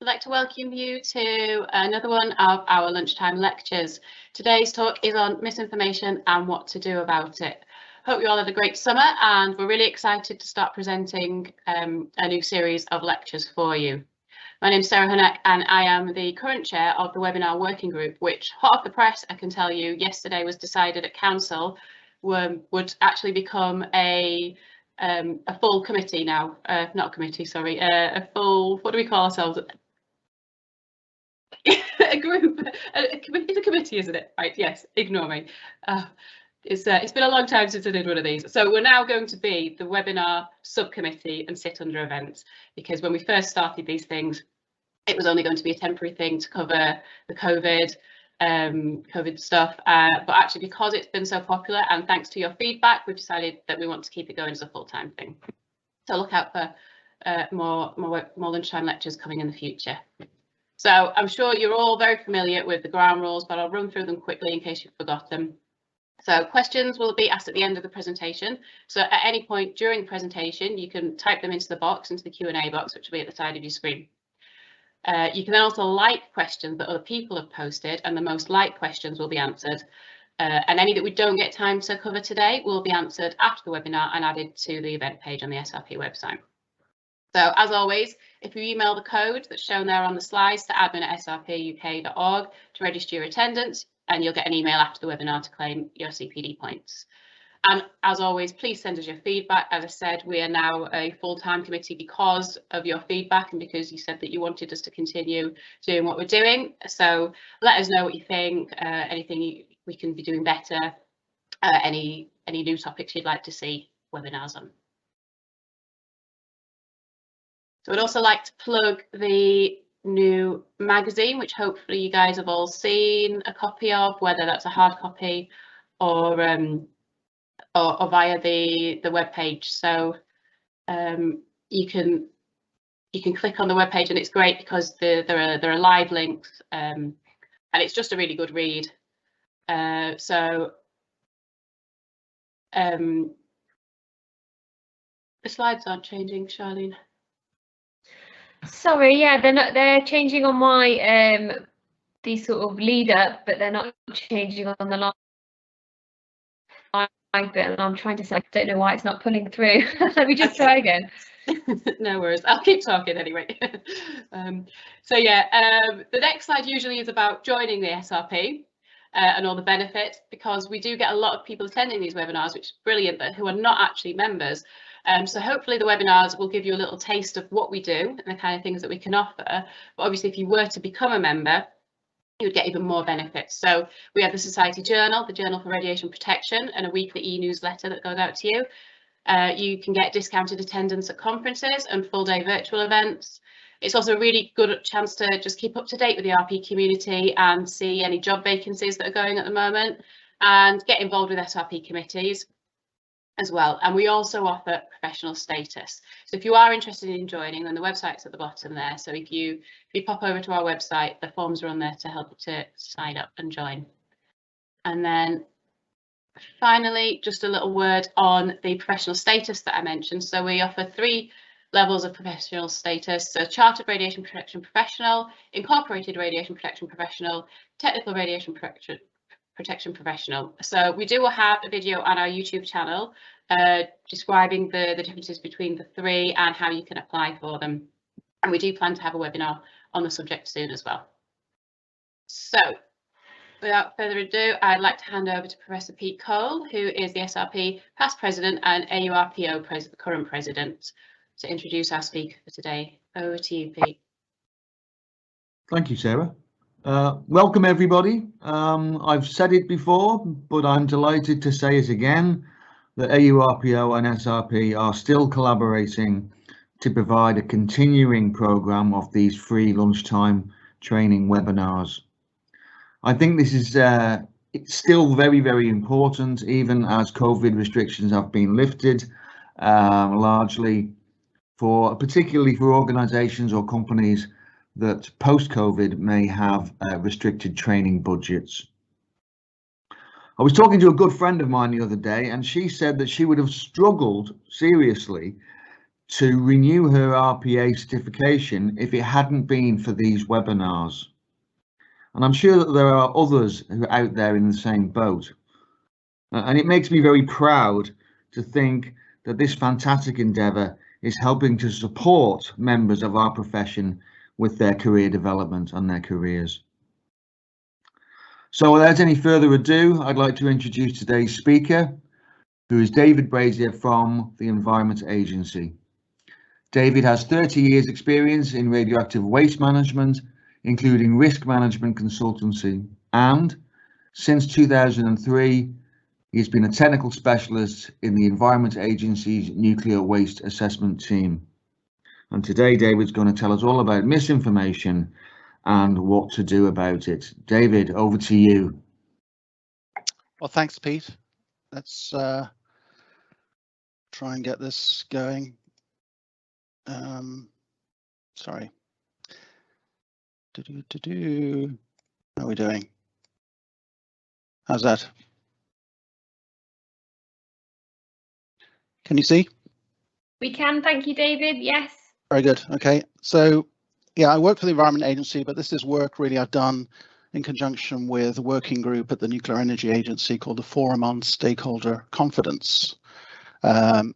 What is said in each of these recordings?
I'd like to welcome you to another one of our lunchtime lectures. Today's talk is on misinformation and what to do about it. Hope you all had a great summer, and we're really excited to start presenting a new series of lectures for you. My name is Sarah Hunnock, and I am the current chair of the webinar working group, which, hot off the press, I can tell you, yesterday was decided at council would actually become a full committee now. Not a committee, sorry, a full, what do we call ourselves? A group. It's a committee, isn't it? Right, yes, ignore me. It's been a long time since I did one of these. So we're now going to be the webinar subcommittee and sit under events, because when we first started these things, it was only going to be a temporary thing to cover the COVID stuff. But actually, because it's been so popular and thanks to your feedback, we've decided that we want to keep it going as a full-time thing. So look out for more lunchtime lectures coming in the future. So I'm sure you're all very familiar with the ground rules, but I'll run through them quickly in case you've forgotten. So questions will be asked at the end of the presentation. So at any point during the presentation, you can type them into the box, into the Q&A box, which will be at the side of your screen. You can then also like questions that other people have posted, and the most liked questions will be answered. And any that we don't get time to cover today will be answered after the webinar and added to the event page on the SRP website. So as always, if you email the code that's shown there on the slides to admin@srpuk.org to register your attendance, and you'll get an email after the webinar to claim your CPD points. And as always, please send us your feedback. As I said, we are now a full-time committee because of your feedback and because you said that you wanted us to continue doing what we're doing. So let us know what you think, anything we can be doing better, any new topics you'd like to see webinars on. So I'd also like to plug the new magazine, which hopefully you guys have all seen a copy of, whether that's a hard copy or via the web page. So you can click on the web page, and it's great because there are live links, and it's just a really good read. The slides aren't changing, Charlene. Sorry, yeah, they're changing on my the sort of lead up, but they're not changing on the live bit, and I'm trying to say, I don't know why it's not pulling through. Let me just try again. No worries, I'll keep talking anyway. So yeah, the next slide usually is about joining the SRP and all the benefits, because we do get a lot of people attending these webinars, which is brilliant, but who are not actually members. So hopefully the webinars will give you a little taste of what we do and the kind of things that we can offer. But obviously, if you were to become a member, you would get even more benefits. So we have the Society Journal, the Journal for Radiation Protection, and a weekly e-newsletter that goes out to you. You can get discounted attendance at conferences and full-day virtual events. It's also a really good chance to just keep up to date with the RP community and see any job vacancies that are going at the moment, and get involved with SRP committees as well. And we also offer professional status. So if you are interested in joining, then the website's at the bottom there. So if you pop over to our website, the forms are on there to help you to sign up and join. And then finally, just a little word on the professional status that I mentioned. So we offer 3 levels of professional status: so Chartered Radiation Protection Professional, Incorporated Radiation Protection Professional, Technical Radiation Protection Professional. So we do have a video on our YouTube channel describing the differences between the 3 and how you can apply for them. And we do plan to have a webinar on the subject soon as well. So without further ado, I'd like to hand over to Professor Pete Cole, who is the SRP past president and AURPO current president, to introduce our speaker for today. Over to you, Pete. Thank you, Sarah. Welcome everybody. I've said it before, but I'm delighted to say it again, that AURPO and SRP are still collaborating to provide a continuing programme of these free lunchtime training webinars. I think this is it's still very, very important, even as COVID restrictions have been lifted, largely particularly for organisations or companies that post-COVID may have restricted training budgets. I was talking to a good friend of mine the other day, and she said that she would have struggled seriously to renew her RPA certification if it hadn't been for these webinars. And I'm sure that there are others who are out there in the same boat. And it makes me very proud to think that this fantastic endeavour is helping to support members of our profession with their career development and their careers. So without any further ado, I'd like to introduce today's speaker, who is David Brazier from the Environment Agency. David has 30 years experience in radioactive waste management, including risk management consultancy, and since 2003, he's been a technical specialist in the Environment Agency's nuclear waste assessment team. And today, David's going to tell us all about misinformation and what to do about it. David, over to you. Well, thanks, Pete. Let's try and get this going. Sorry. How are we doing? How's that? Can you see? We can, thank you, David. Yes. Very good. Okay. So, yeah, I work for the Environment Agency, but this is work really I've done in conjunction with a working group at the Nuclear Energy Agency called the Forum on Stakeholder Confidence, and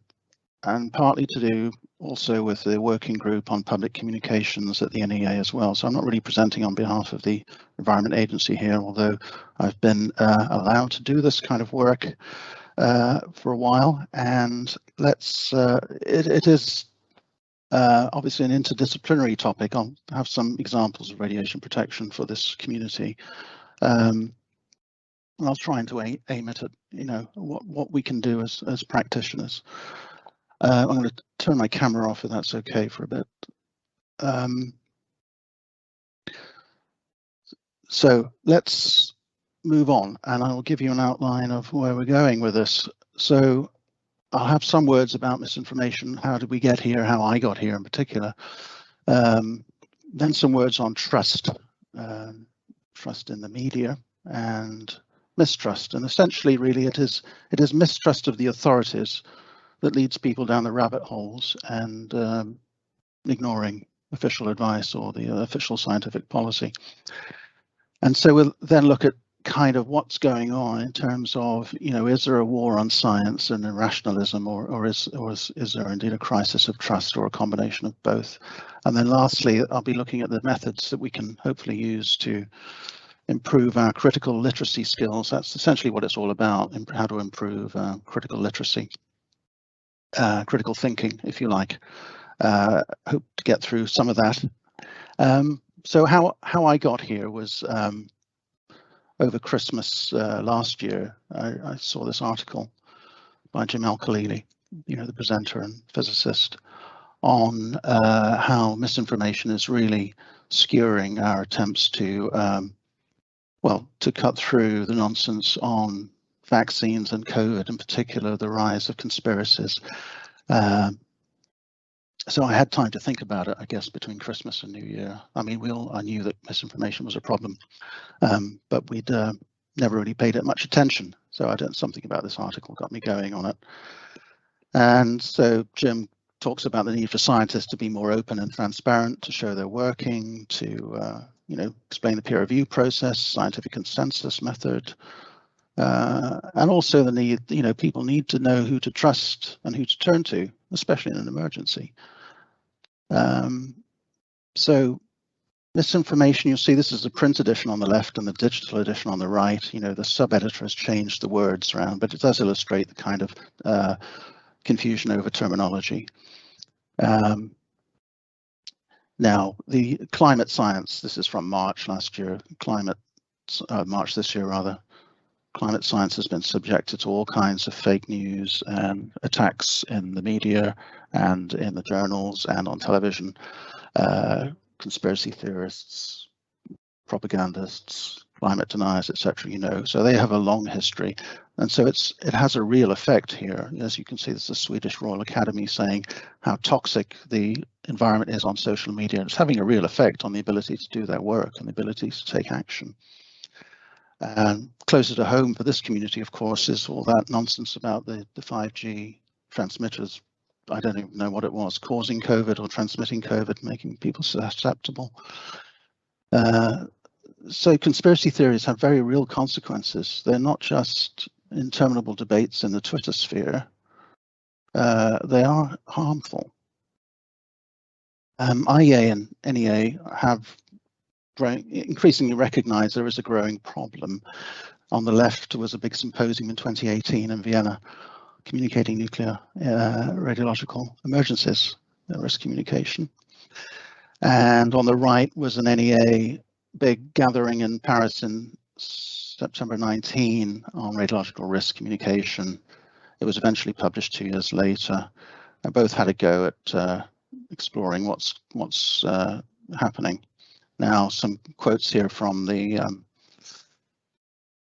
partly to do also with the working group on public communications at the IAEA as well. So I'm not really presenting on behalf of the Environment Agency here, although I've been allowed to do this kind of work for a while. And it is obviously an interdisciplinary topic. I'll have some examples of radiation protection for this community. And I'll try and to aim at it, what we can do as practitioners. I'm going to turn my camera off if that's okay for a bit. So let's move on, and I will give you an outline of where we're going with this. So I'll have some words about misinformation. How did we get here? How I got here in particular. Then some words on trust, trust in the media, and mistrust. And essentially, really, it is mistrust of the authorities that leads people down the rabbit holes and ignoring official advice or the official scientific policy. And so we'll then look at kind of what's going on in terms of, is there a war on science and irrationalism, or is there indeed a crisis of trust, or a combination of both? And then lastly, I'll be looking at the methods that we can hopefully use to improve our critical literacy skills. That's essentially what it's all about, how to improve critical literacy. Critical thinking, if you like. Hope to get through some of that. So how I got here was over Christmas last year. I saw this article by Jim Al-Khalili, the presenter and physicist, on how misinformation is really skewering our attempts to cut through the nonsense on vaccines and COVID, in particular, the rise of conspiracies. So I had time to think about it, I guess, between Christmas and New Year. I mean, I knew that misinformation was a problem, but we'd never really paid it much attention. So something about this article got me going on it. And so Jim talks about the need for scientists to be more open and transparent, to show their working, to explain the peer review process, scientific consensus method, and also the need, people need to know who to trust and who to turn to, especially in an emergency. So misinformation, you'll see this is the print edition on the left and the digital edition on the right. The sub-editor has changed the words around, but it does illustrate the kind of confusion over terminology. Now, the climate science, this is from March last year, March this year rather. Climate science has been subjected to all kinds of fake news and attacks in the media and in the journals and on television. Conspiracy theorists, propagandists, climate deniers, etc. So they have a long history, and so it has a real effect here. As you can see, this is the Swedish Royal Academy saying how toxic the environment is on social media. It's having a real effect on the ability to do their work and the ability to take action. And closer to home for this community, of course, is all that nonsense about the 5G transmitters I don't even know what it was, causing COVID or transmitting COVID, making people susceptible. So conspiracy theories have very real consequences. They're not just interminable debates in the Twitter sphere. They are harmful. IAEA and NEA have increasingly recognized there is a growing problem. On the left was a big symposium in 2018 in Vienna, communicating nuclear radiological emergencies, risk communication. And on the right was an NEA big gathering in Paris in September 19 on radiological risk communication. It was eventually published 2 years later. And both had a go at exploring what's happening. Now, some quotes here from the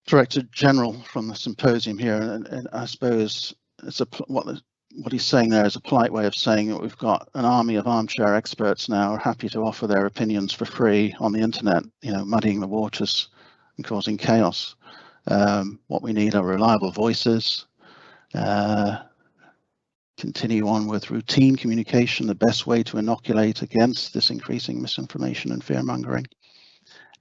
Director General from the symposium here, and I suppose it's what he's saying there is a polite way of saying that we've got an army of armchair experts now are happy to offer their opinions for free on the internet, muddying the waters and causing chaos. What we need are reliable voices. Continue on with routine communication, the best way to inoculate against this increasing misinformation and fear-mongering.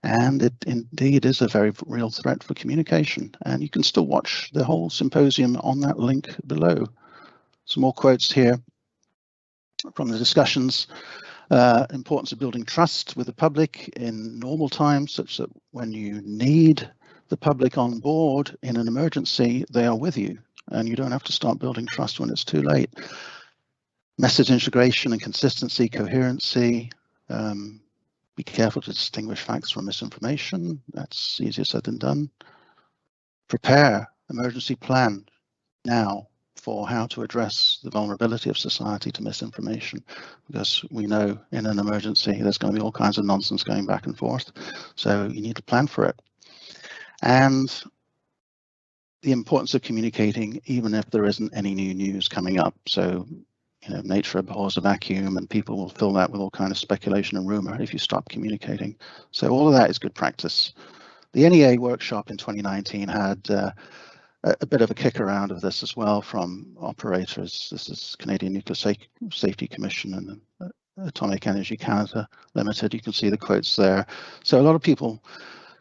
And it indeed is a very real threat for communication. And you can still watch the whole symposium on that link below. Some more quotes here from the discussions. Importance of building trust with the public in normal times, such that when you need the public on board in an emergency, they are with you. And you don't have to start building trust when it's too late. Message integration and consistency, coherency. Be careful to distinguish facts from misinformation. That's easier said than done. Prepare emergency plan now for how to address the vulnerability of society to misinformation, because we know in an emergency there's going to be all kinds of nonsense going back and forth. So you need to plan for it. And the importance of communicating even if there isn't any new news coming up. So, nature abhors a vacuum, and people will fill that with all kind of speculation and rumor if you stop communicating. So all of that is good practice. The NEA workshop in 2019 had a bit of a kick around of this as well from operators. This is Canadian Nuclear Safety Commission and Atomic Energy Canada Limited. You can see the quotes there. So a lot of people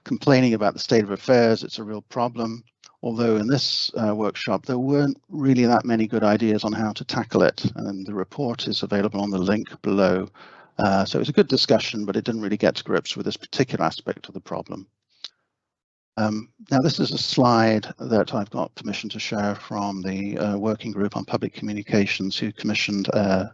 complaining about the state of affairs. It's a real problem. Although in this workshop, there weren't really that many good ideas on how to tackle it. And the report is available on the link below. So it was a good discussion, but it didn't really get to grips with this particular aspect of the problem. Now, this is a slide that I've got permission to share from the working group on public communications, who commissioned a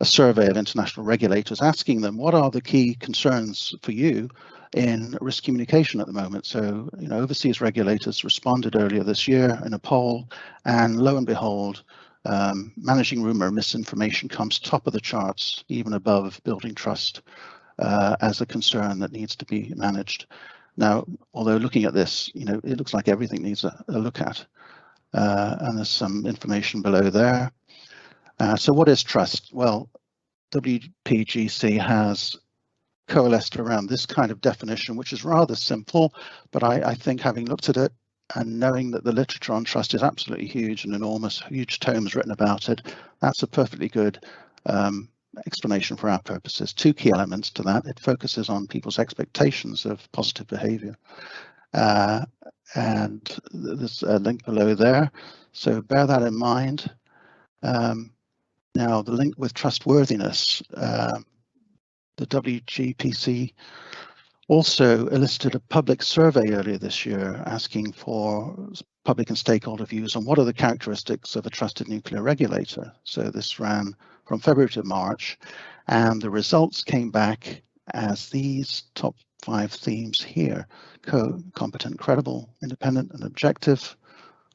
survey of international regulators, asking them what are the key concerns for you in risk communication at the moment. So, overseas regulators responded earlier this year in a poll, and lo and behold, managing rumor and misinformation comes top of the charts, even above building trust as a concern that needs to be managed. Now, although looking at this, it looks like everything needs a look at, and there's some information below there. So what is trust? Well, WPGC has coalesced around this kind of definition, which is rather simple, but I think having looked at it and knowing that the literature on trust is absolutely huge and enormous, huge tomes written about it, that's a perfectly good explanation for our purposes. Two key elements to that: it focuses on people's expectations of positive behavior, and there's a link below there, so bear that in mind. Now, the link with trustworthiness. The WGPC also elicited a public survey earlier this year asking for public and stakeholder views on what are the characteristics of a trusted nuclear regulator. So this ran from February to March, and the results came back as these top 5 themes here: competent, credible, independent and objective,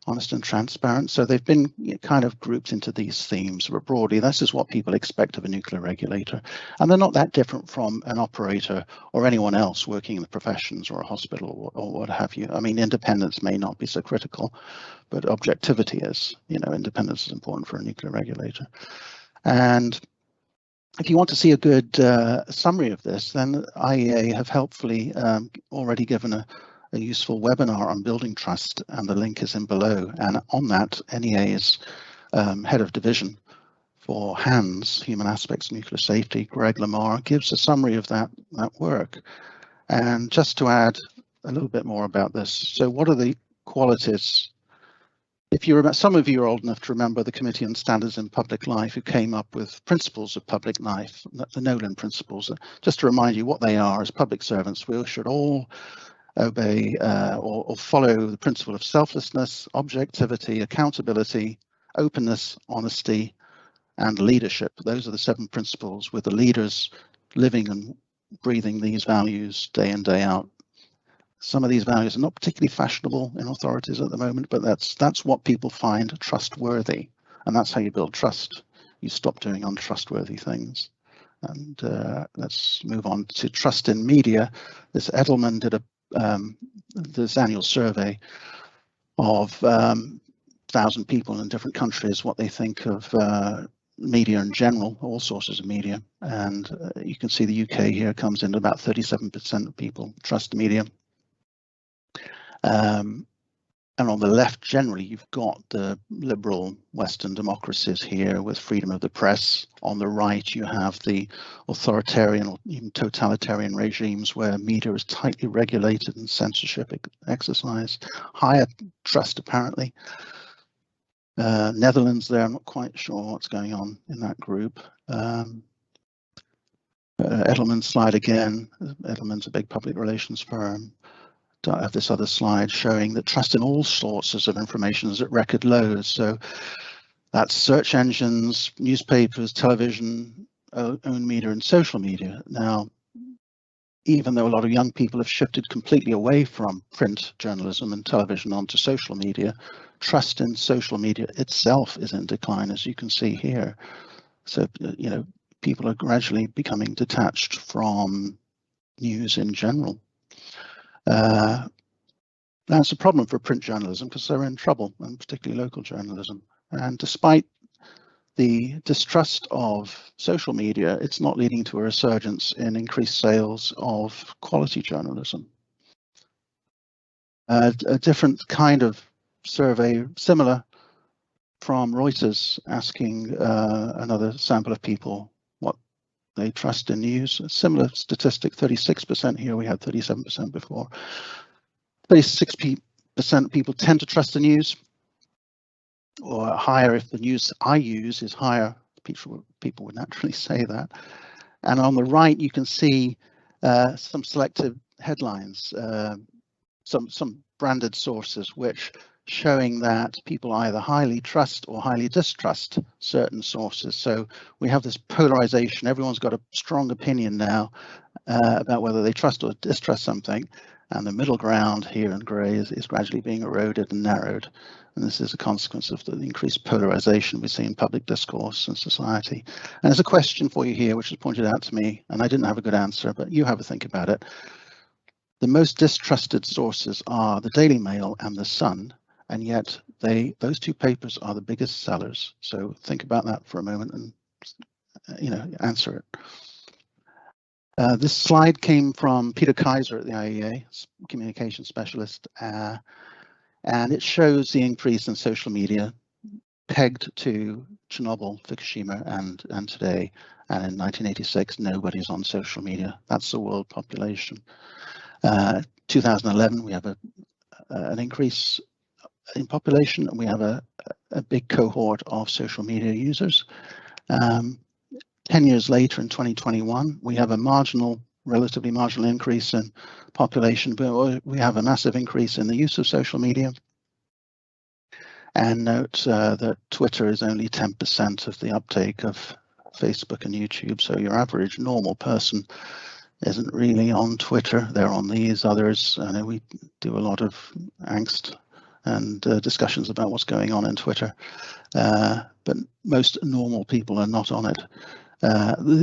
honest and transparent. So they've been kind of grouped into these themes, but broadly, this is what people expect of a nuclear regulator. And they're not that different from an operator or anyone else working in the professions or a hospital or what have you. I mean, independence may not be so critical, but objectivity is. Independence is important for a nuclear regulator. And if you want to see a good summary of this, then IAEA have helpfully already given a useful webinar on building trust, and the link is in below. And on that, NEA's head of division for HANS, Human Aspects of Nuclear Safety, Greg Lamar, gives a summary of that work. And just to add a little bit more about this, so what are the qualities? If you remember, some of you are old enough to remember the Committee on Standards in Public Life, who came up with principles of public life, the Nolan principles. Just to remind you what they are: as public servants, we should all obey or follow the principle of selflessness, objectivity, accountability, openness, honesty, and leadership. Those are the 7 principles, with the leaders living and breathing these values day in, day out. Some of these values are not particularly fashionable in authorities at the moment, but that's what people find trustworthy, and that's how you build trust. You stop doing untrustworthy things. And let's move on to trust in media. This Edelman did this annual survey of 1,000 people in different countries, what they think of media in general, all sources of media. And you can see the UK here comes in at about 37% of people trust media. And on the left, generally, you've got the liberal Western democracies here with freedom of the press. On the right, you have the authoritarian or even totalitarian regimes where media is tightly regulated and censorship exercised. Higher trust, apparently. Netherlands there, I'm not quite sure what's going on in that group. Edelman's slide again. Edelman's a big public relations firm. I have this other slide showing that trust in all sources of information is at record lows. So that's search engines, newspapers, television, own media, and social media. Now, even though a lot of young people have shifted completely away from print journalism and television onto social media, trust in social media itself is in decline, as you can see here. So, you know, people are gradually becoming detached from news in general. That's a problem for print journalism because they're in trouble, and particularly local journalism. And despite the distrust of social media, it's not leading to a resurgence in increased sales of quality journalism. A different kind of survey, similar, from Reuters, asking another sample of people what they trust in news. A similar statistic, 36% here, we had 37% before. 36% of people tend to trust the news, or higher if the news I use is higher. People would naturally say that. And on the right, you can see some selective headlines, some branded sources, which showing that people either highly trust or highly distrust certain sources. So we have this polarization. Everyone's got a strong opinion now about whether they trust or distrust something. And the middle ground here in grey is gradually being eroded and narrowed. And this is a consequence of the increased polarization we see in public discourse and society. And there's a question for you here, which was pointed out to me, and I didn't have a good answer, but you have a think about it. The most distrusted sources are the Daily Mail and the Sun, and yet those 2 papers are the biggest sellers. So think about that for a moment and, you know, answer it. This slide came from Peter Kaiser at the IAEA, communication specialist, and it shows the increase in social media pegged to Chernobyl, Fukushima, and today. And in 1986, nobody's on social media. That's the world population. 2011, we have an increase in population, and we have a big cohort of social media users. 10 years later, in 2021, we have a relatively marginal increase in population, but we have a massive increase in the use of social media. And note that Twitter is only 10% of the uptake of Facebook and YouTube. So your average normal person isn't really on Twitter. They're on these others. I know we do a lot of angst and discussions about what's going on in Twitter, but most normal people are not on it.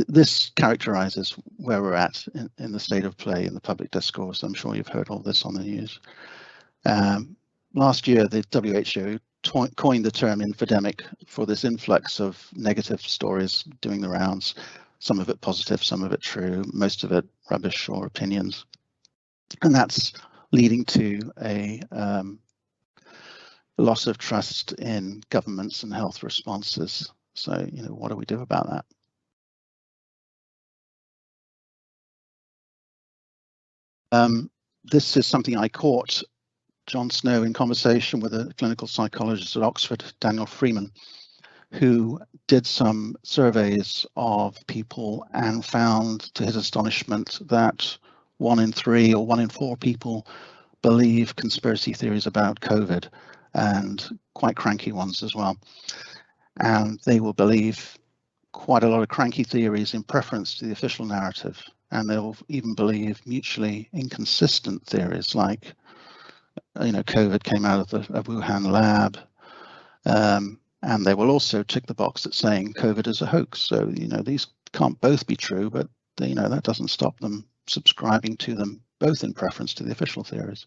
This characterizes where we're at in the state of play in the public discourse. I'm sure you've heard all this on the news. Last year, the WHO coined the term infodemic for this influx of negative stories doing the rounds, some of it positive, some of it true, most of it rubbish or opinions. And that's leading to a loss of trust in governments and health responses. So, you know, what do we do about that? This is something I caught John Snow in conversation with a clinical psychologist at Oxford, Daniel Freeman, who did some surveys of people and found, to his astonishment, that 1 in 3 or 1 in 4 people believe conspiracy theories about COVID, and quite cranky ones as well. And they will believe quite a lot of cranky theories in preference to the official narrative. And they'll even believe mutually inconsistent theories like, you know, COVID came out of the Wuhan lab. And they will also tick the box that's saying COVID is a hoax. So, you know, these can't both be true, but, you know, that doesn't stop them subscribing to them both in preference to the official theories.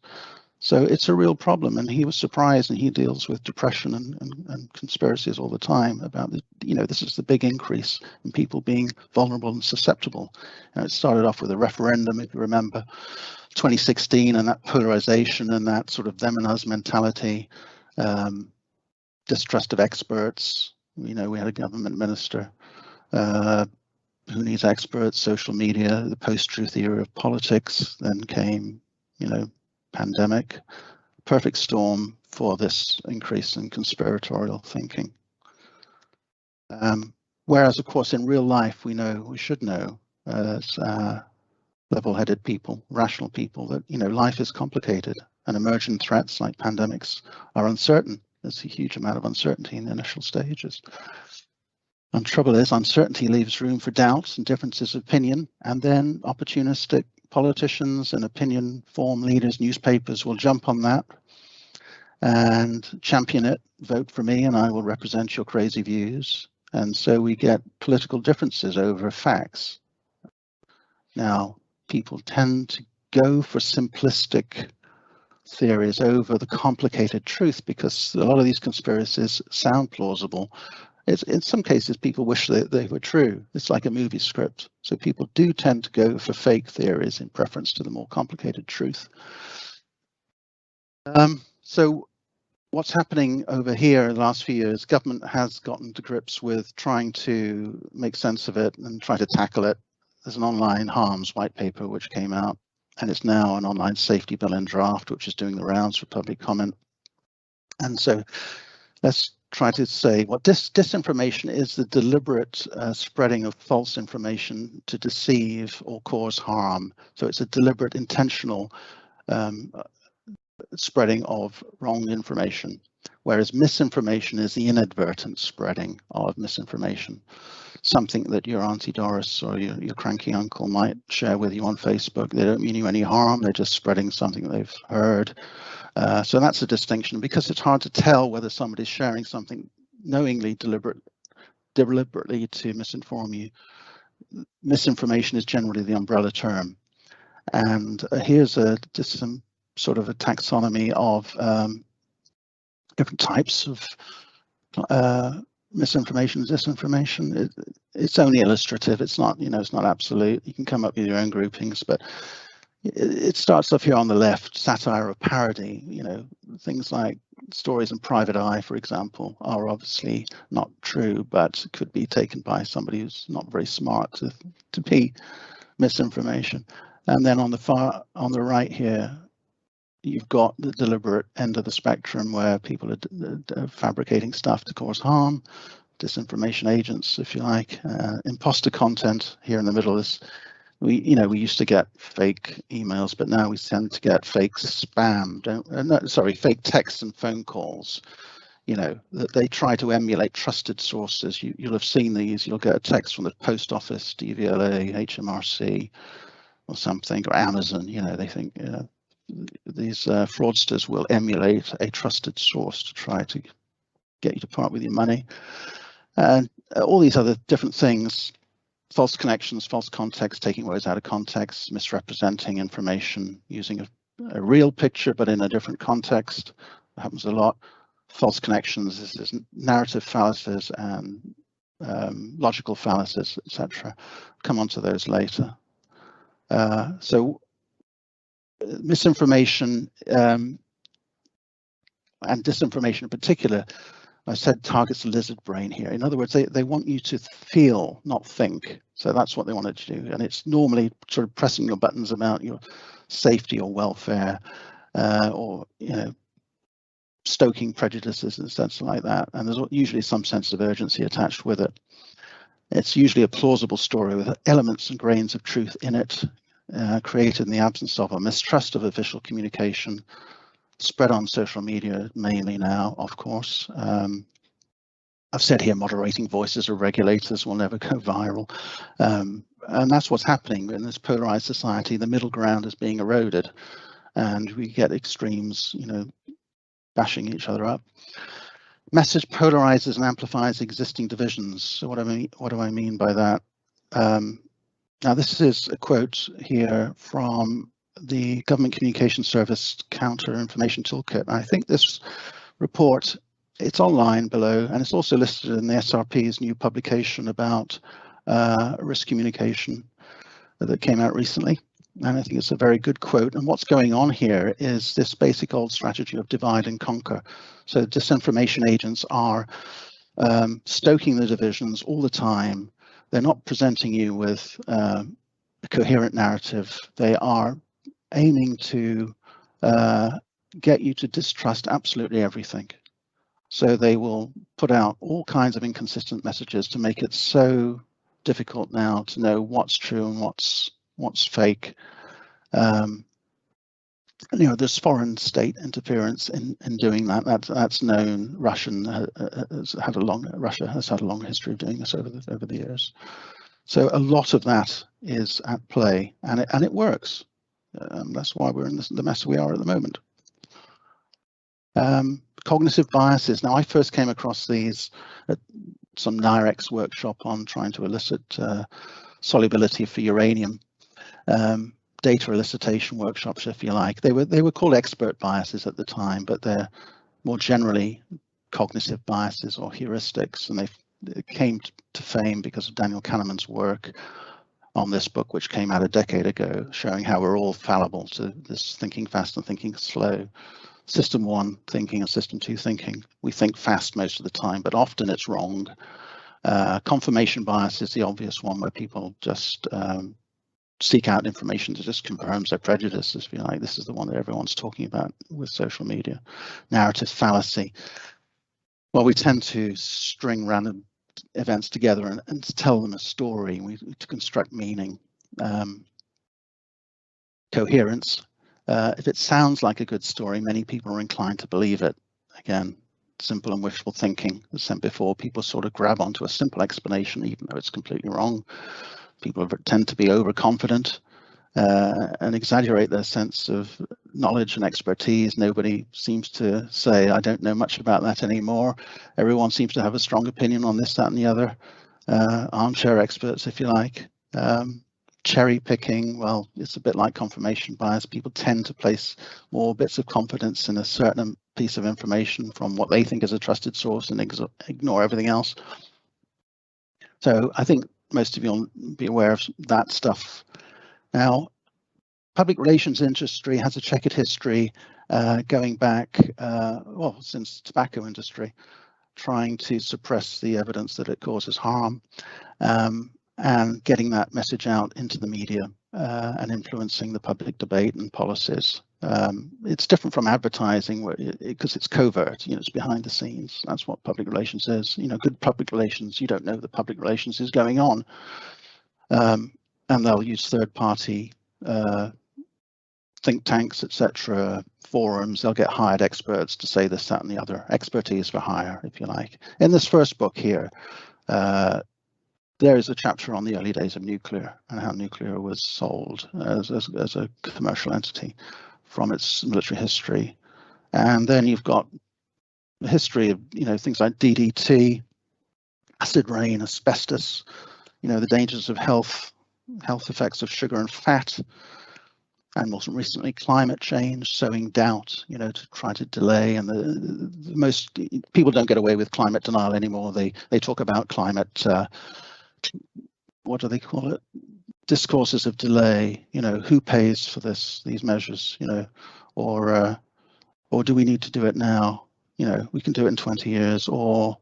So it's a real problem, and he was surprised, and he deals with depression and conspiracies all the time about the, you know, this is the big increase in people being vulnerable and susceptible. And it started off with a referendum, if you remember, 2016, and that polarisation and that sort of them and us mentality, distrust of experts. You know, we had a government minister who needs experts, social media, the post-truth era of politics, then came, you know, pandemic, perfect storm for this increase in conspiratorial thinking. Whereas, of course, in real life, we should know as level-headed people, rational people, that, you know, life is complicated and emergent threats like pandemics are uncertain. There's a huge amount of uncertainty in the initial stages. And trouble is, uncertainty leaves room for doubts and differences of opinion, and then opportunistic politicians and opinion form leaders, newspapers will jump on that and champion it. Vote for me and I will represent your crazy views. And so we get political differences over facts. Now, people tend to go for simplistic theories over the complicated truth because a lot of these conspiracies sound plausible. In some cases, people wish that they were true. It's like a movie script. So people do tend to go for fake theories in preference to the more complicated truth. So what's happening over here in the last few years, government has gotten to grips with trying to make sense of it and try to tackle it. There's an online harms white paper which came out, and it's now an online safety bill in draft, which is doing the rounds for public comment. And so let's try to say what disinformation is: the deliberate spreading of false information to deceive or cause harm. So it's a deliberate, intentional spreading of wrong information, whereas misinformation is the inadvertent spreading of misinformation. Something that your Auntie Doris or your cranky uncle might share with you on Facebook. They don't mean you any harm, they're just spreading something they've heard. So that's a distinction, because it's hard to tell whether somebody's sharing something knowingly, deliberately to misinform you. Misinformation is generally the umbrella term. And here's just some sort of a taxonomy of different types of misinformation, disinformation. It's only illustrative. It's not, you know, it's not absolute. You can come up with your own groupings, but it starts off here on the left: satire or parody. You know, things like stories in Private Eye, for example, are obviously not true, but could be taken by somebody who's not very smart to be misinformation. And then on the right here, you've got the deliberate end of the spectrum where people are fabricating stuff to cause harm, disinformation agents, if you like. Imposter content here in the middle is, we used to get fake emails, but now we tend to get fake spam, fake text and phone calls. You know, that they try to emulate trusted sources. You'll have seen these. You'll get a text from the post office, DVLA, HMRC, or something, or Amazon. You know, they think these fraudsters will emulate a trusted source to try to get you to part with your money, and all these other different things. False connections, false context, taking words out of context, misrepresenting information, using a real picture but in a different context. That happens a lot. False connections is narrative fallacies and logical fallacies, etc. Come on to those later. So misinformation and disinformation in particular I said targets the lizard brain here. In other words, they want you to feel, not think. So that's what they wanted to do. And it's normally sort of pressing your buttons about your safety or welfare, or, you know, stoking prejudices and stuff like that. And there's usually some sense of urgency attached with it. It's usually a plausible story with elements and grains of truth in it, created in the absence of a mistrust of official communication, spread on social media mainly now, of course. I've said here moderating voices or regulators will never go viral. And that's what's happening in this polarized society. The middle ground is being eroded and we get extremes, you know, bashing each other up. Message polarizes and amplifies existing divisions. So what do I mean by that? Now this is a quote here from the Government Communication Service Counter Information Toolkit. I think this report, it's online below, and it's also listed in the SRP's new publication about risk communication that came out recently. And I think it's a very good quote. And what's going on here is this basic old strategy of divide and conquer. So disinformation agents are stoking the divisions all the time. They're not presenting you with a coherent narrative. They are aiming to get you to distrust absolutely everything. So they will put out all kinds of inconsistent messages to make it so difficult now to know what's true and what's fake. You know, there's foreign state interference in doing that. That's known. Russia has had a long history of doing this over the years. So a lot of that is at play, and it works. That's why we're in the mess we are at the moment. Cognitive biases. Now, I first came across these at some NIREX workshop on trying to elicit solubility for uranium. Data elicitation workshops, if you like. They were called expert biases at the time, but they're more generally cognitive biases or heuristics, and they came to fame because of Daniel Kahneman's work on this book, which came out a decade ago, showing how we're all fallible to this thinking fast and thinking slow. System 1 thinking and System 2 thinking. We think fast most of the time, but often it's wrong. Confirmation bias is the obvious one, where people just seek out information that just confirms their prejudices, if you like. This is the one that everyone's talking about with social media. Narrative fallacy. Well, we tend to string random events together and to tell them a story. To construct meaning. Coherence. If it sounds like a good story, many people are inclined to believe it. Again, simple and wishful thinking. As said before, people sort of grab onto a simple explanation, even though it's completely wrong. People tend to be overconfident and exaggerate their sense of knowledge and expertise. Nobody seems to say, I don't know much about that anymore. Everyone seems to have a strong opinion on this, that, and the other. Armchair experts, if you like. Cherry picking, well, it's a bit like confirmation bias. People tend to place more bits of confidence in a certain piece of information from what they think is a trusted source and ignore everything else. So I think most of you will be aware of that stuff. Now, public relations industry has a checkered history going back, well, since the tobacco industry, trying to suppress the evidence that it causes harm and getting that message out into the media and influencing the public debate and policies. It's different from advertising because it's covert, you know, it's behind the scenes. That's what public relations is. You know, good public relations, you don't know that public relations is going on. And they'll use third-party think tanks, etc., forums. They'll get hired experts to say this, that, and the other. Expertise for hire, if you like. In this first book here, there is a chapter on the early days of nuclear and how nuclear was sold as a commercial entity from its military history. And then you've got the history of, you know, things like DDT, acid rain, asbestos, you know, the dangers of health effects of sugar and fat, and more recently climate change, sowing doubt, you know, to try to delay. And the most people don't get away with climate denial anymore. They talk about climate, what do they call it? Discourses of delay, you know, who pays for these measures, you know, or do we need to do it now? you know, we can do it in 20 years, or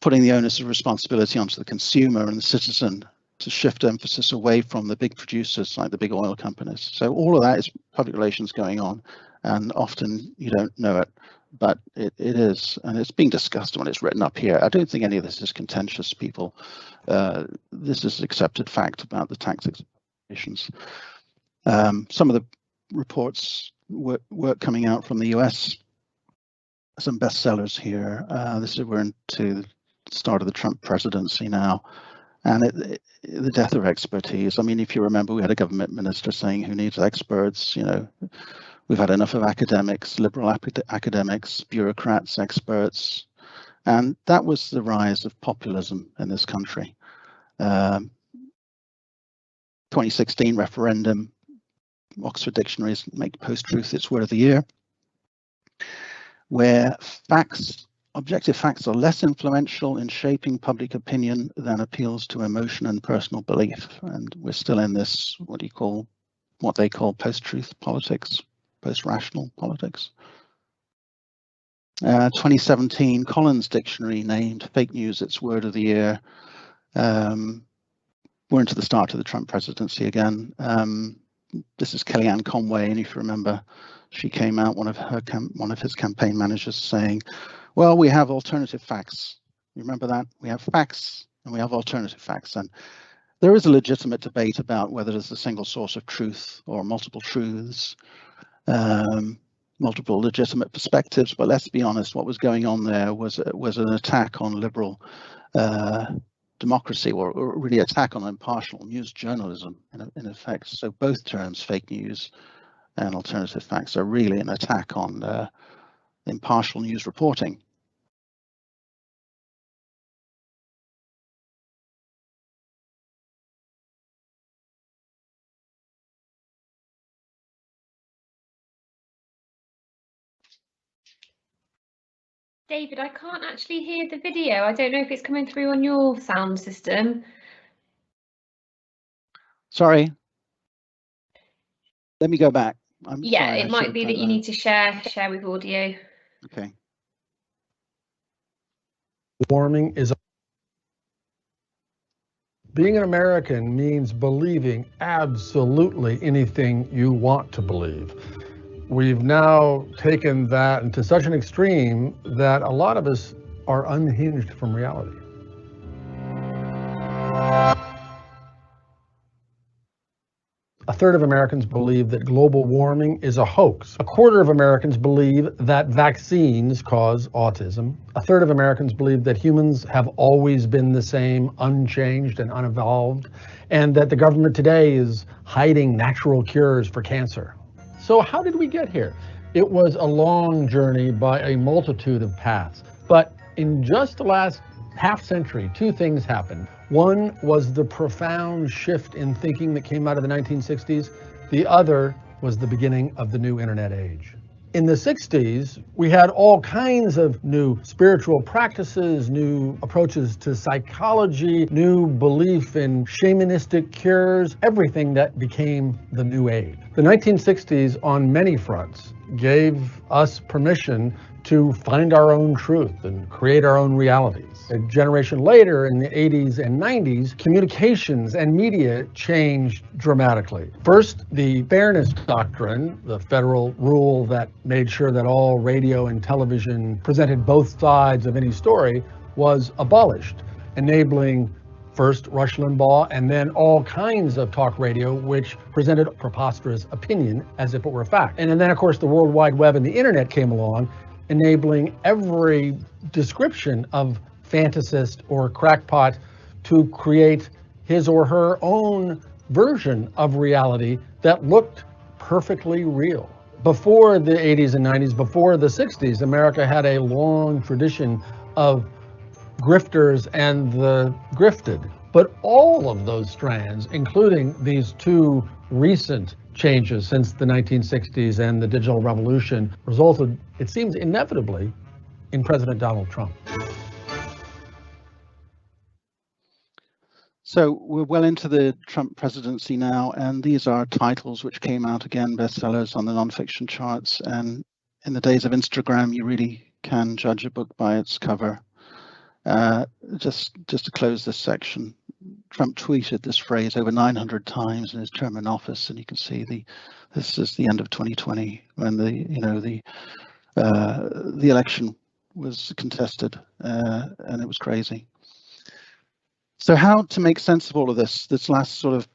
putting the onus of responsibility onto the consumer and the citizen to shift emphasis away from the big producers like the big oil companies. So all of that is public relations going on, and often you don't know it, but it is, and it's being discussed when it's written up here. I don't think any of this is contentious, people. This is accepted fact about the tax examinations. Some of the reports, work coming out from the US, some bestsellers here. We're into the start of the Trump presidency now, and the death of expertise. I mean, if you remember, we had a government minister saying, who needs experts? You know, we've had enough of academics, liberal academics, bureaucrats, experts, and that was the rise of populism in this country. 2016 referendum, Oxford dictionaries make post-truth its word of the year, where objective facts are less influential in shaping public opinion than appeals to emotion and personal belief. And we're still in this, what they call post-truth politics, post-rational politics. 2017, Collins Dictionary named fake news its word of the year. We're into the start of the Trump presidency again. This is Kellyanne Conway, and if you remember, she came out, one of his campaign managers, saying, well, we have alternative facts. You remember that? We have facts and we have alternative facts. And there is a legitimate debate about whether there's a single source of truth or multiple truths, multiple legitimate perspectives. But let's be honest, what was going on there was an attack on liberal democracy, or really attack on impartial news journalism in effect. So both terms, fake news and alternative facts, are really an attack on impartial news reporting. David, I can't actually hear the video. I don't know if it's coming through on your sound system. Sorry. Let me go back. Yeah, it might be that you need to share with audio. Okay. Warming is being an American means believing absolutely anything you want to believe. We've now taken that to such an extreme that a lot of us are unhinged from reality. A third of Americans believe that global warming is a hoax. A quarter of Americans believe that vaccines cause autism. A third of Americans believe that humans have always been the same, unchanged and unevolved, and that the government today is hiding natural cures for cancer. So how did we get here? It was a long journey by a multitude of paths. But in just the last half century, two things happened. One was the profound shift in thinking that came out of the 1960s. The other was the beginning of the new internet age. In the 60s, we had all kinds of new spiritual practices, new approaches to psychology, new belief in shamanistic cures, everything that became the new age. The 1960s, on many fronts, gave us permission to find our own truth and create our own realities. A generation later, in the 80s and 90s, communications and media changed dramatically. First, the fairness doctrine, the federal rule that made sure that all radio and television presented both sides of any story, was abolished, enabling first Rush Limbaugh and then all kinds of talk radio which presented preposterous opinion as if it were a fact. And then, of course, the World Wide Web and the internet came along, enabling every description of fantasist or crackpot to create his or her own version of reality that looked perfectly real. Before the 80s and 90s, before the 60s, America had a long tradition of grifters and the grifted. But all of those strands, including these two recent changes since the 1960s and the digital revolution, resulted, it seems inevitably, in President Donald Trump. So we're well into the Trump presidency now, and these are titles which came out again, bestsellers on the nonfiction charts. And in the days of Instagram, you really can judge a book by its cover. Just to close this section, Trump tweeted this phrase over 900 times in his term in office, and you can see this is the end of 2020 when the election was contested, and it was crazy. So how to make sense of all of this last sort of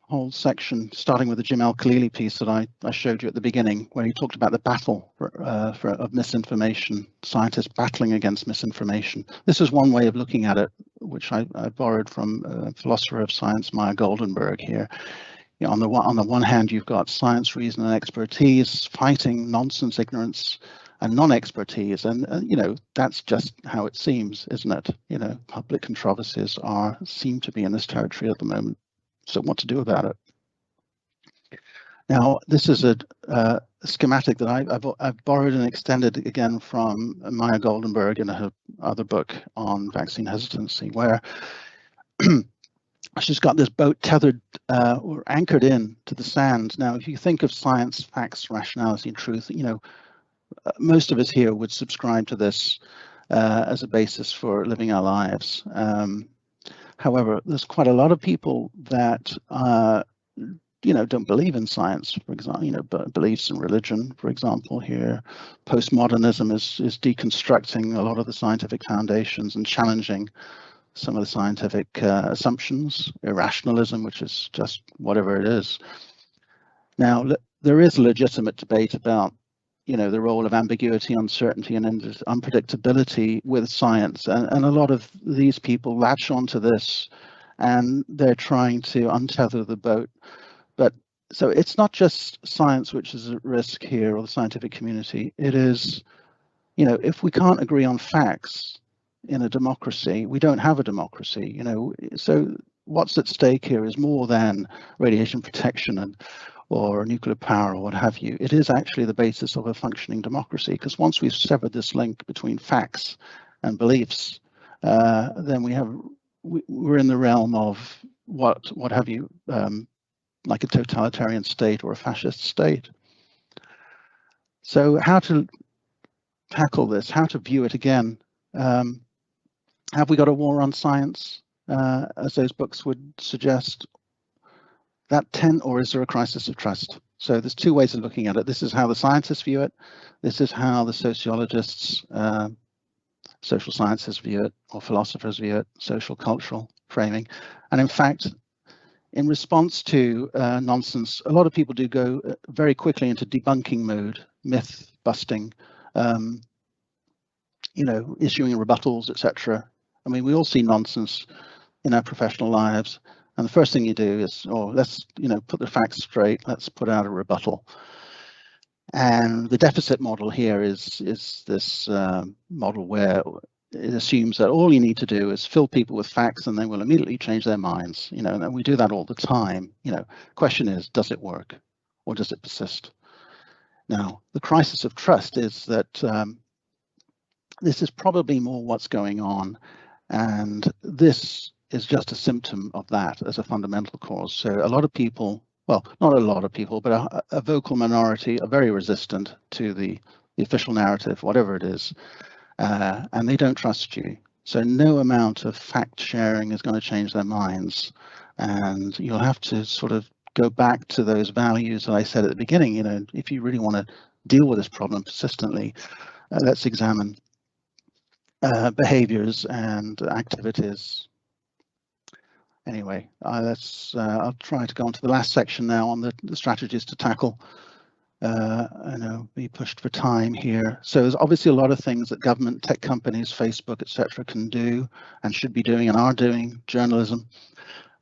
whole section, starting with the Jim Al-Khalili piece that I showed you at the beginning, where he talked about the battle of misinformation, scientists battling against misinformation. This is one way of looking at it, which I borrowed from a philosopher of science, Maya Goldenberg here. You know, on the one hand, you've got science, reason, and expertise fighting nonsense, ignorance, and non-expertise, and you know, that's just how it seems, isn't it? You know, public controversies seem to be in this territory at the moment. So what to do about it? Now, this is a schematic that I've borrowed and extended again from Maya Goldenberg in her other book on vaccine hesitancy, where she's got this boat tethered or anchored in to the sand. Now, if you think of science, facts, rationality, and truth, you know, most of us here would subscribe to this as a basis for living our lives. However, there's quite a lot of people that you know, don't believe in science, for example, you know, but beliefs in religion, for example. Here, postmodernism is deconstructing a lot of the scientific foundations and challenging some of the scientific assumptions. Irrationalism, which is just whatever it is. Now, there is a legitimate debate about, you know, the role of ambiguity, uncertainty, and unpredictability with science, and a lot of these people latch onto this, and they're trying to untether the boat. But so it's not just science which is at risk here, or the scientific community. It is, you know, if we can't agree on facts in a democracy, we don't have a democracy. You know, so what's at stake here is more than radiation protection or nuclear power or what have you. It is actually the basis of a functioning democracy, because once we've severed this link between facts and beliefs, then we're in the realm of what have you, like a totalitarian state or a fascist state. So how to tackle this, how to view it again? Have we got a war on science, as those books would suggest? Or is there a crisis of trust? So there's two ways of looking at it. This is how the scientists view it. This is how the sociologists, social sciences view it, or philosophers view it, social cultural framing. And in fact, in response to nonsense, a lot of people do go very quickly into debunking mode, myth busting, you know, issuing rebuttals, etc. I mean, we all see nonsense in our professional lives. And the first thing you do is, let's, you know, put the facts straight. Let's put out a rebuttal. And the deficit model here is this model where it assumes that all you need to do is fill people with facts, and they will immediately change their minds. You know, and we do that all the time. You know, question is, does it work, or does it persist? Now, the crisis of trust is that this is probably more what's going on, and this is just a symptom of that as a fundamental cause. So a lot of people, well, not a lot of people, but a vocal minority are very resistant to the official narrative, whatever it is, and they don't trust you. So no amount of fact sharing is going to change their minds, and you'll have to sort of go back to those values that I said at the beginning. You know, if you really want to deal with this problem persistently, let's examine behaviors and activities. Anyway, I'll try to go on to the last section now on the strategies to tackle. I know be pushed for time here. So there's obviously a lot of things that government, tech companies, Facebook, etc., can do and should be doing and are doing. Journalism.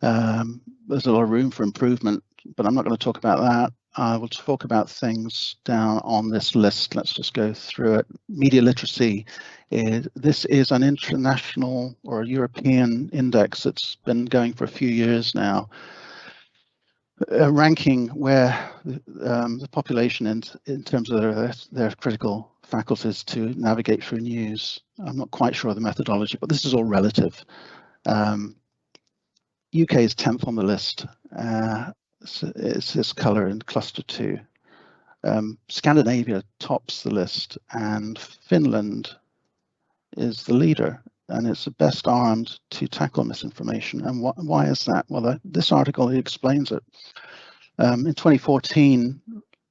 There's a lot of room for improvement, but I'm not going to talk about that. I will talk about things down on this list. Let's just go through it. Media literacy. This is an international or a European index that's been going for a few years now, ranking where the population in terms of their critical faculties to navigate through news. I'm not quite sure of the methodology, but this is all relative. UK is 10th on the list. It's this color in cluster 2. Scandinavia tops the list, and Finland is the leader, and it's the best armed to tackle misinformation. And why is that? Well, this article explains it. In 2014,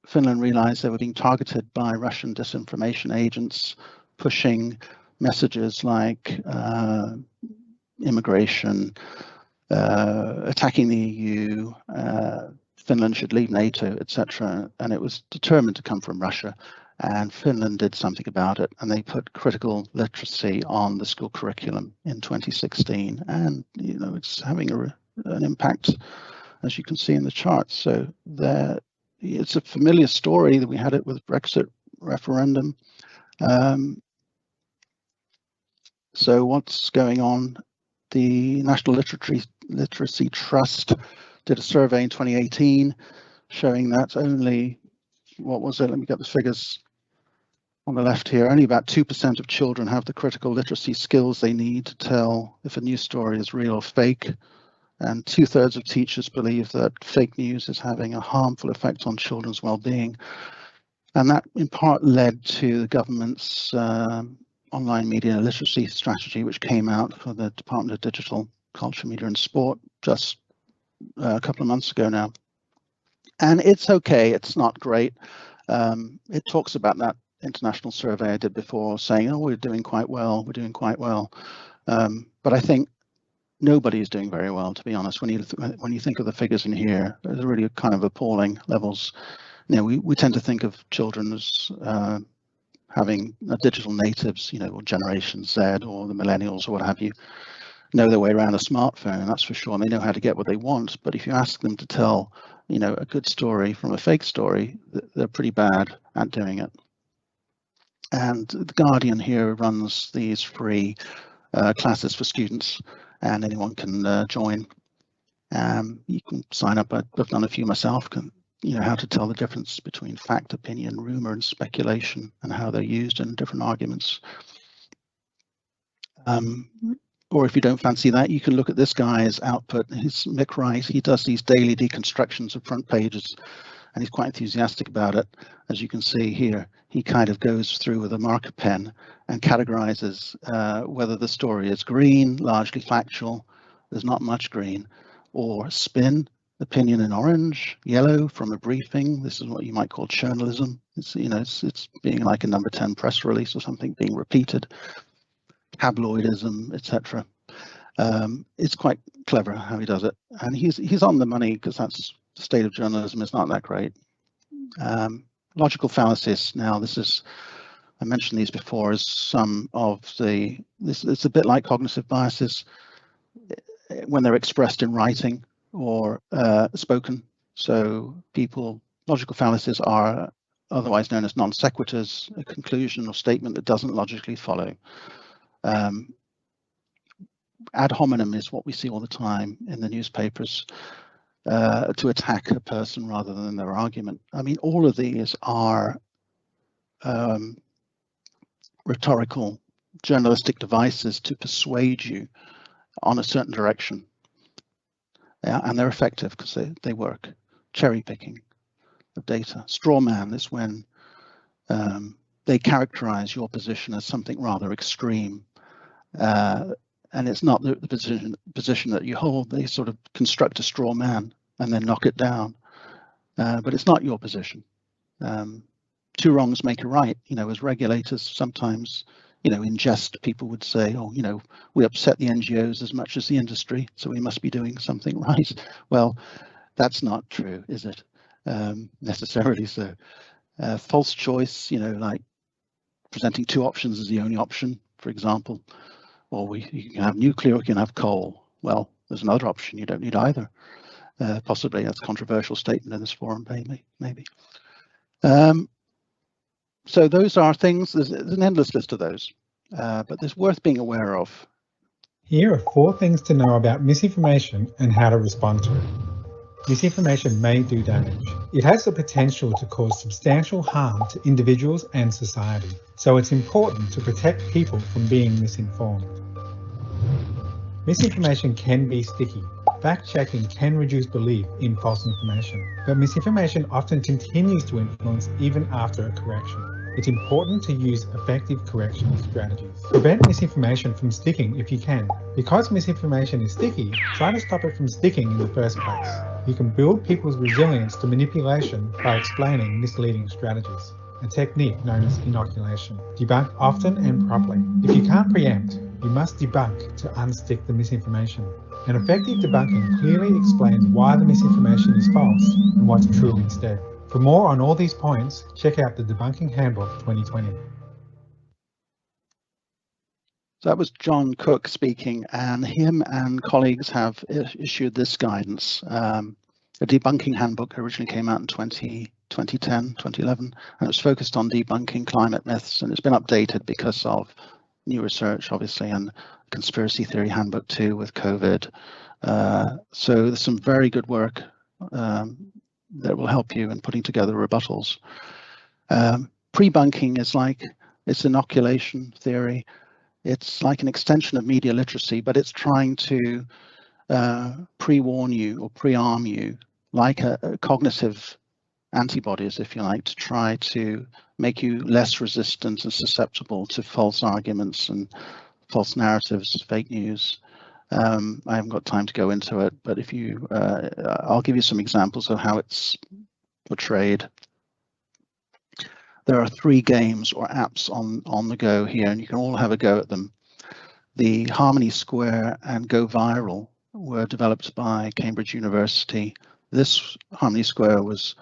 Finland realized they were being targeted by Russian disinformation agents, pushing messages like immigration, attacking the EU, Finland should leave NATO, etc. And it was determined to come from Russia. And Finland did something about it, and they put critical literacy on the school curriculum in 2016. And it's having an impact, as you can see in the charts. So it's a familiar story that we had it with Brexit referendum. So what's going on? The National Literacy Trust did a survey in 2018 showing that only, what was it? Let me get the figures on the left here. Only about 2% of children have the critical literacy skills they need to tell if a news story is real or fake. And 2/3 of teachers believe that fake news is having a harmful effect on children's well-being. And that in part led to the government's online media literacy strategy, which came out for the Department of Digital, Culture, Media and Sport just a couple of months ago now. And it's okay, it's not great. It talks about that international survey I did before, saying, oh, we're doing quite well, but I think nobody is doing very well, to be honest. When you think of the figures in here, they're really kind of appalling levels. We tend to think of children as having digital natives, or Generation Z or the millennials or what have you, know their way around a smartphone, that's for sure, and they know how to get what they want. But if you ask them to tell, a good story from a fake story, they're pretty bad at doing it. And The Guardian here runs these free classes for students, and anyone can join. You can sign up. I've done a few myself. How to tell the difference between fact, opinion, rumor, and speculation, and how they're used in different arguments. Or if you don't fancy that, you can look at this guy's output. He's Mick Wright. He does these daily deconstructions of front pages, and he's quite enthusiastic about it. As you can see here, he kind of goes through with a marker pen and categorizes whether the story is green, largely factual, there's not much green, or spin, opinion in orange, yellow from a briefing. This is what you might call journalism. It's it's being like a number 10 press release or something being repeated. Tabloidism, etc. It's quite clever how he does it, and he's on the money, because that's the state of journalism is not that great. Logical fallacies. Now, I mentioned these before as some of it's a bit like cognitive biases when they're expressed in writing or spoken. So logical fallacies are otherwise known as non sequiturs, a conclusion or statement that doesn't logically follow. Ad hominem is what we see all the time in the newspapers, to attack a person rather than their argument. I mean, all of these are rhetorical, journalistic devices to persuade you on a certain direction. Yeah, and they're effective because they work. Cherry picking of data. Straw man is when they characterize your position as something rather extreme. And it's not the position that you hold. They sort of construct a straw man and then knock it down. But it's not your position. Two wrongs make a right. As regulators sometimes, in jest, people would say, oh, we upset the NGOs as much as the industry, so we must be doing something right. Well, that's not true, is it? Necessarily so. False choice, like presenting two options as the only option, for example. Or you can have nuclear, or you can have coal. Well, there's another option. You don't need either. Possibly that's a controversial statement in this forum, maybe. So those are things. There's an endless list of those, but there's worth being aware of. Here are 4 things to know about misinformation and how to respond to it. Misinformation may do damage. It has the potential to cause substantial harm to individuals and society, so it's important to protect people from being misinformed. Misinformation can be sticky. Fact-checking can reduce belief in false information, but misinformation often continues to influence even after a correction. It's important to use effective correction strategies. Prevent misinformation from sticking if you can. Because misinformation is sticky, try to stop it from sticking in the first place. You can build people's resilience to manipulation by explaining misleading strategies, a technique known as inoculation. Debunk often and properly. If you can't preempt, you must debunk to unstick the misinformation. An effective debunking clearly explains why the misinformation is false and what's true instead. For more on all these points, check out the Debunking Handbook 2020. So that was John Cook speaking, and him and colleagues have issued this guidance. The Debunking Handbook originally came out in 2010, 2011, and it was focused on debunking climate myths, and it's been updated because of new research, obviously, and Conspiracy Theory Handbook 2 with COVID. So there's some very good work that will help you in putting together rebuttals. Pre-bunking is like, it's inoculation theory. It's like an extension of media literacy, but it's trying to pre-warn you or pre-arm you, like a cognitive antibodies, if you like, to try to make you less resistant and susceptible to false arguments and false narratives, fake news. I haven't got time to go into it, but if you, I'll give you some examples of how it's portrayed. There are 3 games or apps on the go here, and you can all have a go at them. The Harmony Square and Go Viral were developed by Cambridge University. This Harmony Square was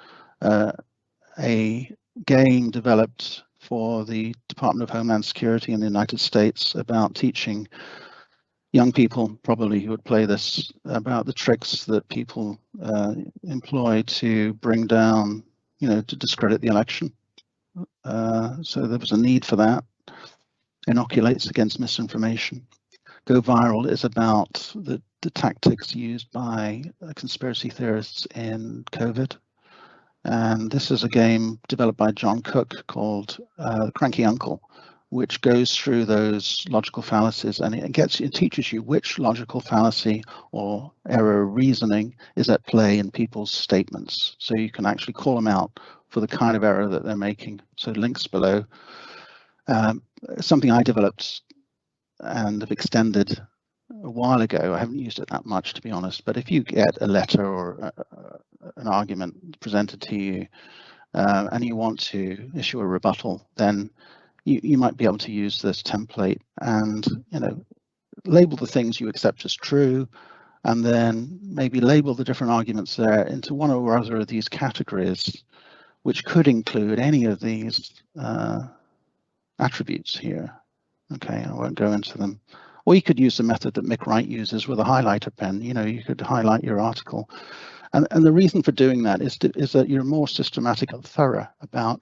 a game developed for the Department of Homeland Security in the United States about teaching young people, probably who would play this, about the tricks that people employ to bring down, to discredit the election. So there was a need for that. Inoculates against misinformation. Go Viral is about the tactics used by conspiracy theorists in COVID. And this is a game developed by John Cook called Cranky Uncle, which goes through those logical fallacies, and it teaches you which logical fallacy or error of reasoning is at play in people's statements. So you can actually call them out for the kind of error that they're making. So links below. Something I developed and have extended a while ago. I haven't used it that much, to be honest, but if you get a letter or an argument presented to you and you want to issue a rebuttal, then you might be able to use this template and label the things you accept as true, and then maybe label the different arguments there into one or other of these categories, which could include any of these attributes here. Okay, I won't go into them. Or you could use the method that Mick Wright uses with a highlighter pen. You could highlight your article. And the reason for doing that is that you're more systematic and thorough about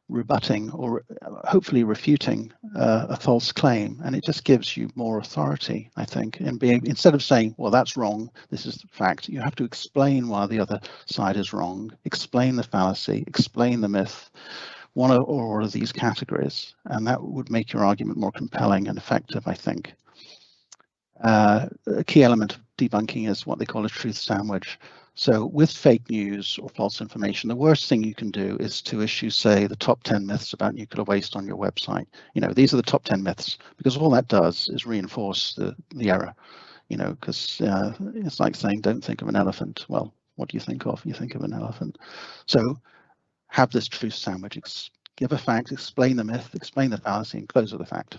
rebutting or hopefully refuting a false claim, and it just gives you more authority, I think, in being, instead of saying, well, that's wrong, this is the fact, you have to explain why the other side is wrong, explain the fallacy, explain the myth, one or all of these categories, and that would make your argument more compelling and effective, I think. A key element of debunking is what they call a truth sandwich. So with fake news or false information, the worst thing you can do is to issue, say, the top 10 myths about nuclear waste on your website. These are the top 10 myths, because all that does is reinforce the error, because it's like saying, don't think of an elephant. Well, what do you think of? You think of an elephant. So have this truth sandwich. Give a fact, explain the myth, explain the fallacy, and close with the fact.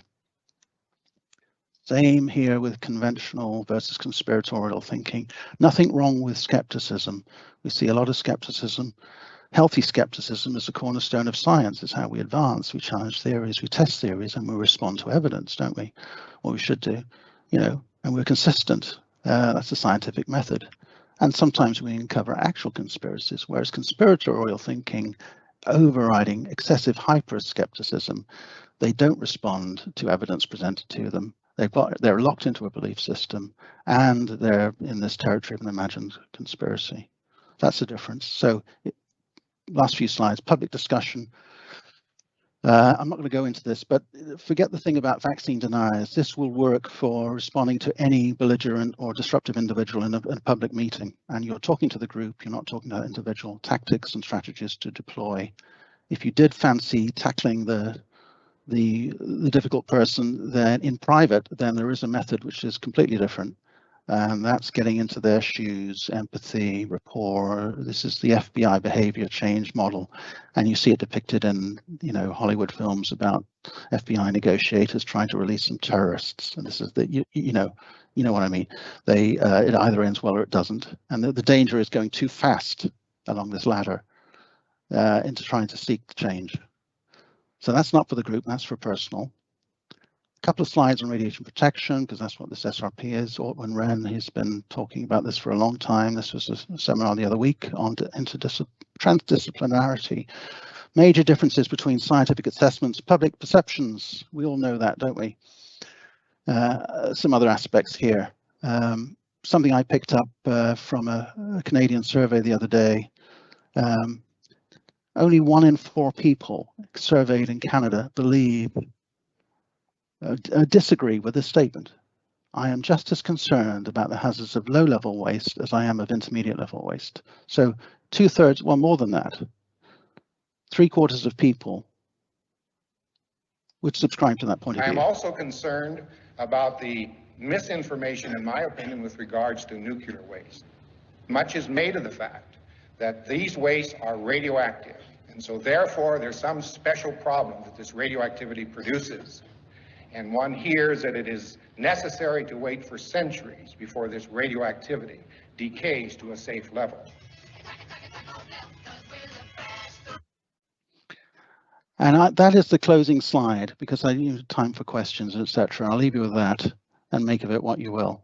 Same here with conventional versus conspiratorial thinking. Nothing wrong with skepticism. We see a lot of skepticism. Healthy skepticism is the cornerstone of science. It's how we advance. We challenge theories, we test theories, and we respond to evidence, don't we? What we should do, and we're consistent. That's the scientific method. And sometimes we uncover actual conspiracies, whereas conspiratorial thinking, overriding excessive hyper-skepticism, they don't respond to evidence presented to them. They're locked into a belief system, and they're in this territory of an imagined conspiracy. That's the difference. So last few slides, public discussion. I'm not going to go into this, but forget the thing about vaccine deniers. This will work for responding to any belligerent or disruptive individual in a public meeting. And you're talking to the group, you're not talking to individual tactics and strategies to deploy. If you did fancy tackling the difficult person then in private, then there is a method which is completely different. And that's getting into their shoes, empathy, rapport. This is the FBI behavior change model. And you see it depicted in, Hollywood films about FBI negotiators trying to release some terrorists. And this is you know what I mean. It either ends well or it doesn't. And the danger is going too fast along this ladder into trying to seek the change. So that's not for the group, that's for personal. A couple of slides on radiation protection, because that's what this SRP is. Ortman Wren, he's been talking about this for a long time. This was a seminar the other week on transdisciplinarity. Major differences between scientific assessments, public perceptions. We all know that, don't we? Some other aspects here. Something I picked up from a Canadian survey the other day. Only 1 in 4 people surveyed in Canada disagree with this statement. I am just as concerned about the hazards of low-level waste as I am of intermediate-level waste. So 2/3, well, more than that, 3/4 of people would subscribe to that point of view. I am also concerned about the misinformation, in my opinion, with regards to nuclear waste. Much is made of the fact that these wastes are radioactive, and so therefore there's some special problem that this radioactivity produces. And one hears that it is necessary to wait for centuries before this radioactivity decays to a safe level. And that is the closing slide, because I need time for questions, etc. I'll leave you with that and make of it what you will.